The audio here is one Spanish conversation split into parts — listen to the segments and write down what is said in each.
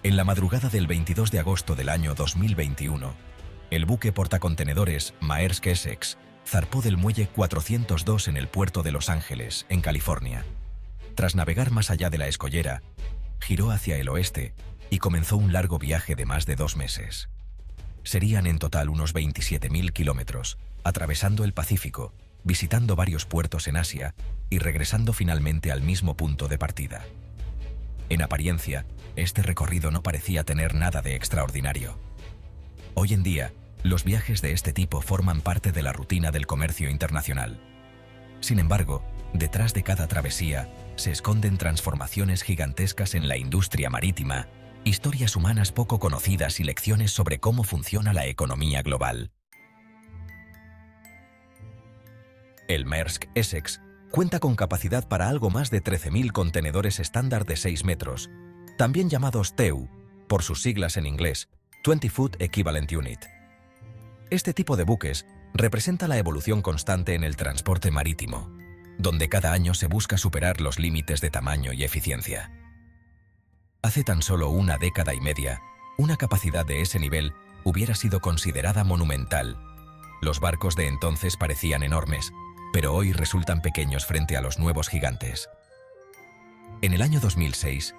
En la madrugada del 22 de agosto del año 2021, el buque portacontenedores Maersk Essex zarpó del muelle 402 en el puerto de Los Ángeles, en California. Tras navegar más allá de la escollera, giró hacia el oeste y comenzó un largo viaje de más de 2 meses. Serían en total unos 27.000 kilómetros, atravesando el Pacífico, visitando varios puertos en Asia y regresando finalmente al mismo punto de partida. En apariencia, este recorrido no parecía tener nada de extraordinario. Hoy en día, los viajes de este tipo forman parte de la rutina del comercio internacional. Sin embargo, detrás de cada travesía se esconden transformaciones gigantescas en la industria marítima, historias humanas poco conocidas y lecciones sobre cómo funciona la economía global. El Maersk Essex cuenta con capacidad para algo más de 13.000 contenedores estándar de 6 metros, también llamados TEU, por sus siglas en inglés, 20 Foot Equivalent Unit. Este tipo de buques representa la evolución constante en el transporte marítimo, donde cada año se busca superar los límites de tamaño y eficiencia. Hace tan solo una década y media, una capacidad de ese nivel hubiera sido considerada monumental. Los barcos de entonces parecían enormes, pero hoy resultan pequeños frente a los nuevos gigantes. En el año 2006,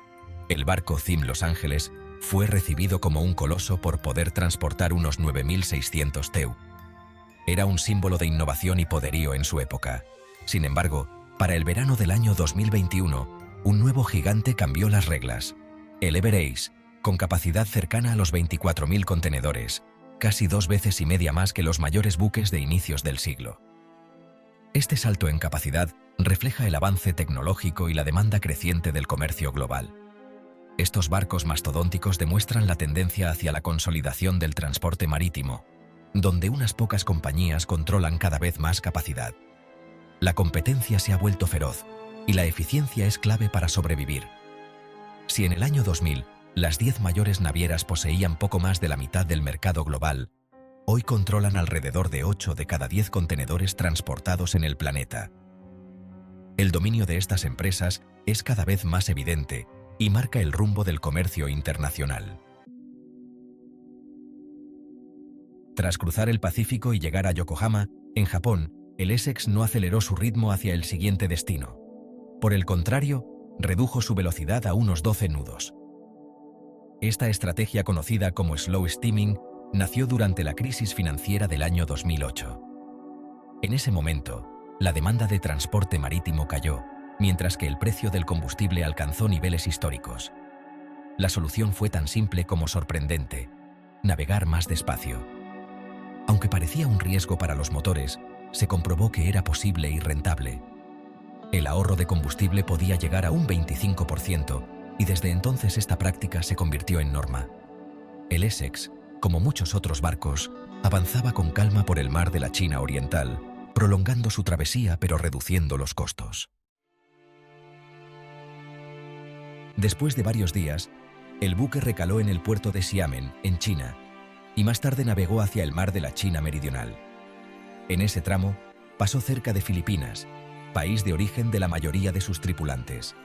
el barco ZIM Los Ángeles fue recibido como un coloso por poder transportar unos 9.600 TEU. Era un símbolo de innovación y poderío en su época. Sin embargo, para el verano del año 2021, un nuevo gigante cambió las reglas. El Ever Ace, con capacidad cercana a los 24.000 contenedores, casi 2 veces y media más que los mayores buques de inicios del siglo. Este salto en capacidad refleja el avance tecnológico y la demanda creciente del comercio global. Estos barcos mastodónticos demuestran la tendencia hacia la consolidación del transporte marítimo, donde unas pocas compañías controlan cada vez más capacidad. La competencia se ha vuelto feroz y la eficiencia es clave para sobrevivir. Si en el año 2000 las 10 mayores navieras poseían poco más de la mitad del mercado global, hoy controlan alrededor de 8 de cada 10 contenedores transportados en el planeta. El dominio de estas empresas es cada vez más evidente y marca el rumbo del comercio internacional. Tras cruzar el Pacífico y llegar a Yokohama, en Japón, el Essex no aceleró su ritmo hacia el siguiente destino. Por el contrario, redujo su velocidad a unos 12 nudos. Esta estrategia, conocida como slow steaming, nació durante la crisis financiera del año 2008. En ese momento, la demanda de transporte marítimo cayó, mientras que el precio del combustible alcanzó niveles históricos. La solución fue tan simple como sorprendente: navegar más despacio. Aunque parecía un riesgo para los motores, se comprobó que era posible y rentable. El ahorro de combustible podía llegar a un 25%, y desde entonces esta práctica se convirtió en norma. El Essex, como muchos otros barcos, avanzaba con calma por el mar de la China Oriental, prolongando su travesía pero reduciendo los costos. Después de varios días, el buque recaló en el puerto de Xiamen, en China, y más tarde navegó hacia el mar de la China Meridional. En ese tramo, pasó cerca de Filipinas, país de origen de la mayoría de sus tripulantes.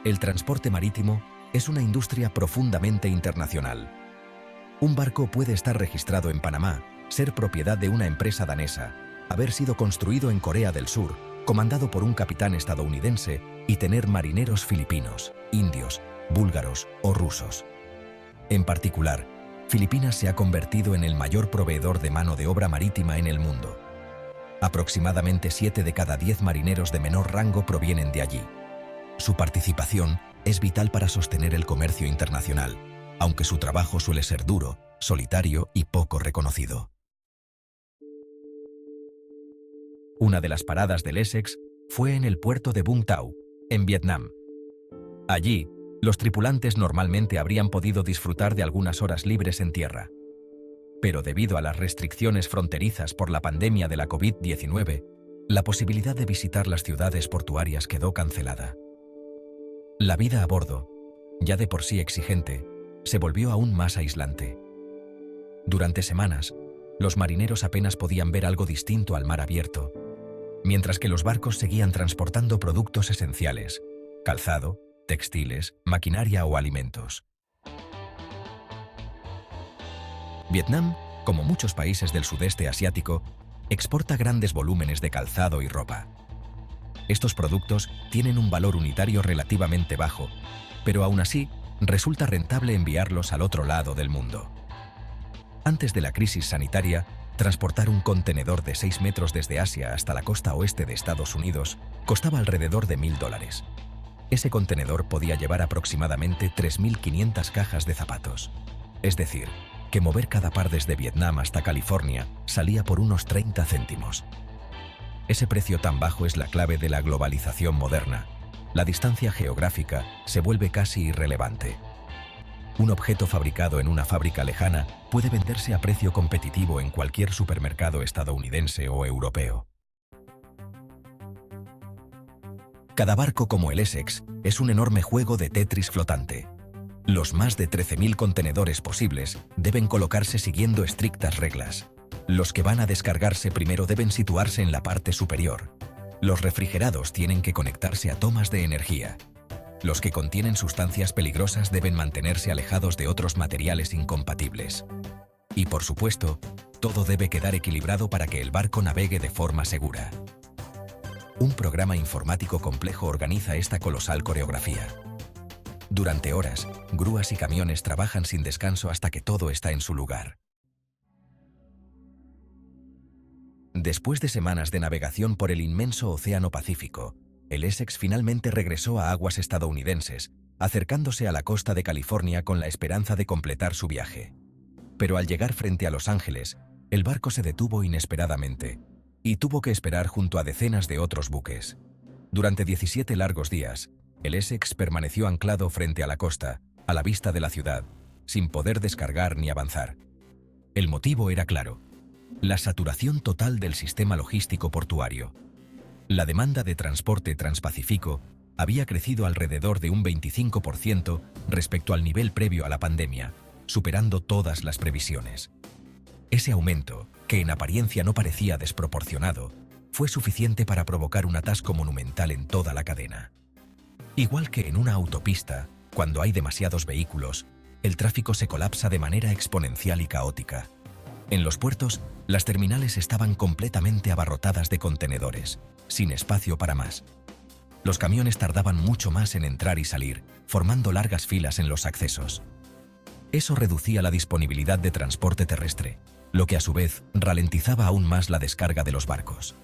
El transporte marítimo es una industria profundamente internacional. Un barco puede estar registrado en Panamá, ser propiedad de una empresa danesa, haber sido construido en Corea del Sur, comandado por un capitán estadounidense y tener marineros filipinos, indios, búlgaros o rusos. En particular, Filipinas se ha convertido en el mayor proveedor de mano de obra marítima en el mundo. Aproximadamente 7 de cada 10 marineros de menor rango provienen de allí. Su participación es vital para sostener el comercio internacional, aunque su trabajo suele ser duro, solitario y poco reconocido. Una de las paradas del Essex fue en el puerto de Vung Tau, en Vietnam. Allí, los tripulantes normalmente habrían podido disfrutar de algunas horas libres en tierra. Pero debido a las restricciones fronterizas por la pandemia de la COVID-19, la posibilidad de visitar las ciudades portuarias quedó cancelada. La vida a bordo, ya de por sí exigente, se volvió aún más aislante. Durante semanas, los marineros apenas podían ver algo distinto al mar abierto, mientras que los barcos seguían transportando productos esenciales: calzado, textiles, maquinaria o alimentos. Vietnam, como muchos países del sudeste asiático, exporta grandes volúmenes de calzado y ropa. Estos productos tienen un valor unitario relativamente bajo, pero aún así resulta rentable enviarlos al otro lado del mundo. Antes de la crisis sanitaria, transportar un contenedor de 6 metros desde Asia hasta la costa oeste de Estados Unidos costaba alrededor de $1.000. Ese contenedor podía llevar aproximadamente 3.500 cajas de zapatos. Es decir, que mover cada par desde Vietnam hasta California salía por unos 30 céntimos. Ese precio tan bajo es la clave de la globalización moderna. La distancia geográfica se vuelve casi irrelevante. Un objeto fabricado en una fábrica lejana puede venderse a precio competitivo en cualquier supermercado estadounidense o europeo. Cada barco como el Essex es un enorme juego de Tetris flotante. Los más de 13.000 contenedores posibles deben colocarse siguiendo estrictas reglas. Los que van a descargarse primero deben situarse en la parte superior. Los refrigerados tienen que conectarse a tomas de energía. Los que contienen sustancias peligrosas deben mantenerse alejados de otros materiales incompatibles. Y por supuesto, todo debe quedar equilibrado para que el barco navegue de forma segura. Un programa informático complejo organiza esta colosal coreografía. Durante horas, grúas y camiones trabajan sin descanso hasta que todo está en su lugar. Después de semanas de navegación por el inmenso Océano Pacífico, el Essex finalmente regresó a aguas estadounidenses, acercándose a la costa de California con la esperanza de completar su viaje. Pero al llegar frente a Los Ángeles, el barco se detuvo inesperadamente y tuvo que esperar junto a decenas de otros buques. Durante 17 largos días, el Essex permaneció anclado frente a la costa, a la vista de la ciudad, sin poder descargar ni avanzar. El motivo era claro: la saturación total del sistema logístico portuario. La demanda de transporte transpacífico había crecido alrededor de un 25% respecto al nivel previo a la pandemia, superando todas las previsiones. Ese aumento, que en apariencia no parecía desproporcionado, fue suficiente para provocar un atasco monumental en toda la cadena. Igual que en una autopista, cuando hay demasiados vehículos, el tráfico se colapsa de manera exponencial y caótica. En los puertos, las terminales estaban completamente abarrotadas de contenedores, sin espacio para más. Los camiones tardaban mucho más en entrar y salir, formando largas filas en los accesos. Eso reducía la disponibilidad de transporte terrestre, lo que a su vez ralentizaba aún más la descarga de los barcos.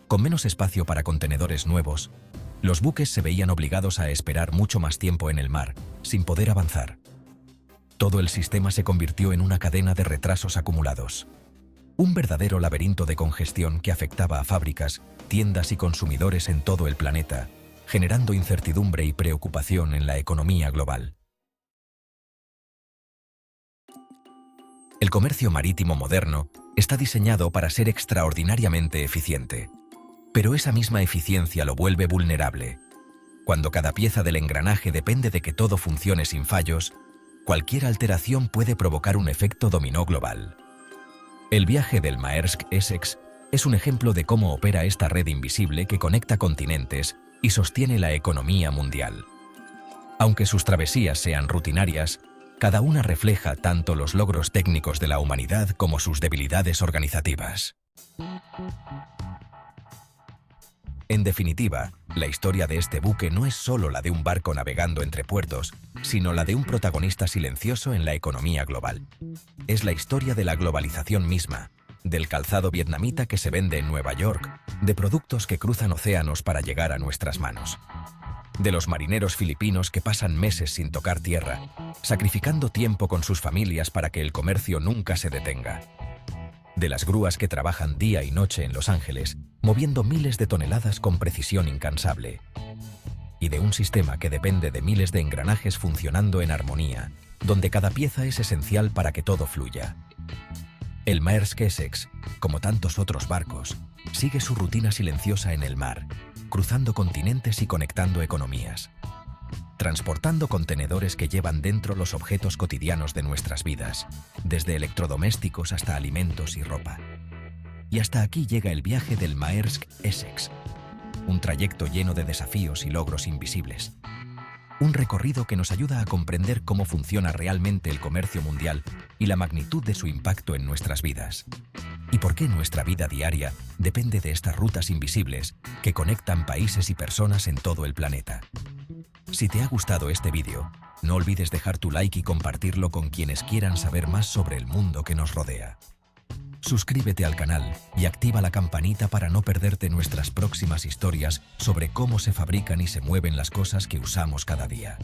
Con menos espacio para contenedores nuevos, los buques se veían obligados a esperar mucho más tiempo en el mar, sin poder avanzar. Todo el sistema se convirtió en una cadena de retrasos acumulados. Un verdadero laberinto de congestión que afectaba a fábricas, tiendas y consumidores en todo el planeta, generando incertidumbre y preocupación en la economía global. El comercio marítimo moderno está diseñado para ser extraordinariamente eficiente, pero esa misma eficiencia lo vuelve vulnerable. Cuando cada pieza del engranaje depende de que todo funcione sin fallos, cualquier alteración puede provocar un efecto dominó global. El viaje del Maersk Essex es un ejemplo de cómo opera esta red invisible que conecta continentes y sostiene la economía mundial. Aunque sus travesías sean rutinarias, cada una refleja tanto los logros técnicos de la humanidad como sus debilidades organizativas. En definitiva, la historia de este buque no es solo la de un barco navegando entre puertos, sino la de un protagonista silencioso en la economía global. Es la historia de la globalización misma, del calzado vietnamita que se vende en Nueva York, de productos que cruzan océanos para llegar a nuestras manos, de los marineros filipinos que pasan meses sin tocar tierra, sacrificando tiempo con sus familias para que el comercio nunca se detenga, de las grúas que trabajan día y noche en Los Ángeles, moviendo miles de toneladas con precisión incansable, y de un sistema que depende de miles de engranajes funcionando en armonía, donde cada pieza es esencial para que todo fluya. El Maersk Essex, como tantos otros barcos, sigue su rutina silenciosa en el mar, cruzando continentes y conectando economías, transportando contenedores que llevan dentro los objetos cotidianos de nuestras vidas, desde electrodomésticos hasta alimentos y ropa. Y hasta aquí llega el viaje del Maersk Essex, un trayecto lleno de desafíos y logros invisibles. Un recorrido que nos ayuda a comprender cómo funciona realmente el comercio mundial y la magnitud de su impacto en nuestras vidas. Y por qué nuestra vida diaria depende de estas rutas invisibles que conectan países y personas en todo el planeta. Si te ha gustado este vídeo, no olvides dejar tu like y compartirlo con quienes quieran saber más sobre el mundo que nos rodea. Suscríbete al canal y activa la campanita para no perderte nuestras próximas historias sobre cómo se fabrican y se mueven las cosas que usamos cada día.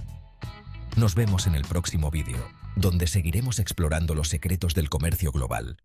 Nos vemos en el próximo vídeo, donde seguiremos explorando los secretos del comercio global.